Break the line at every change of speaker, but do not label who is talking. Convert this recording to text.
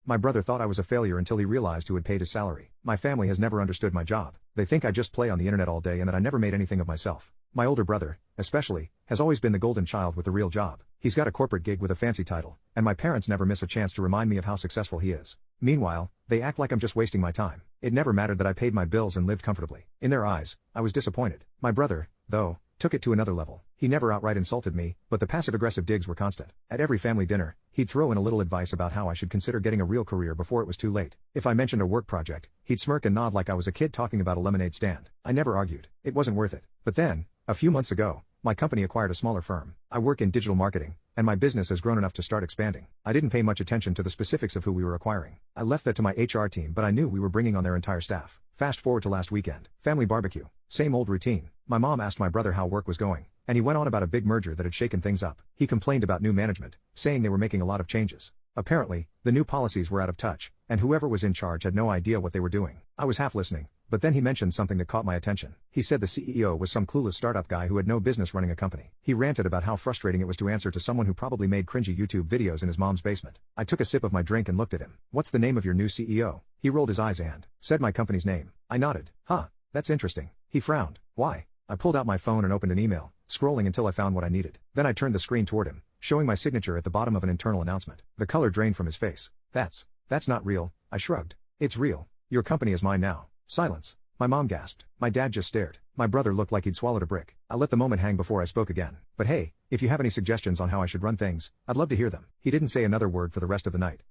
My brother thought I was a failure until he realized who had paid his salary. My family has never understood my job. They think I just play on the internet all day and that I never made anything of myself. My older brother, especially, has always been the golden child with the real job. He's got a corporate gig with a fancy title, and my parents never miss a chance to remind me of how successful he is. Meanwhile, they act like I'm just wasting my time. It never mattered that I paid my bills and lived comfortably. In their eyes, I was disappointed. My brother, though, took it to another level. He never outright insulted me, but the passive-aggressive digs were constant. At every family dinner, he'd throw in a little advice about how I should consider getting a real career before it was too late. If I mentioned a work project, he'd smirk and nod like I was a kid talking about a lemonade stand. I never argued. It wasn't worth it. But then, a few months ago, my company acquired a smaller firm. I work in digital marketing, and my business has grown enough to start expanding. I didn't pay much attention to the specifics of who we were acquiring. I left that to my HR team, but I knew we were bringing on their entire staff. Fast forward to last weekend. Family barbecue. Same old routine. My mom asked my brother how work was going, and he went on about a big merger that had shaken things up. He complained about new management, saying they were making a lot of changes. Apparently, the new policies were out of touch, and whoever was in charge had no idea what they were doing. I was half listening, but then he mentioned something that caught my attention. He said the CEO was some clueless startup guy who had no business running a company. He ranted about how frustrating it was to answer to someone who probably made cringy YouTube videos in his mom's basement. I took a sip of my drink and looked at him. "What's the name of your new CEO?" He rolled his eyes and said my company's name. I nodded. "Huh, that's interesting." He frowned. "Why?" I pulled out my phone and opened an email, scrolling until I found what I needed. Then I turned the screen toward him, showing my signature at the bottom of an internal announcement. The color drained from his face. That's not real," I shrugged. "It's real. Your company is mine now." Silence. My mom gasped. My dad just stared. My brother looked like he'd swallowed a brick. I let the moment hang before I spoke again. "But hey, if you have any suggestions on how I should run things, I'd love to hear them." He didn't say another word for the rest of the night.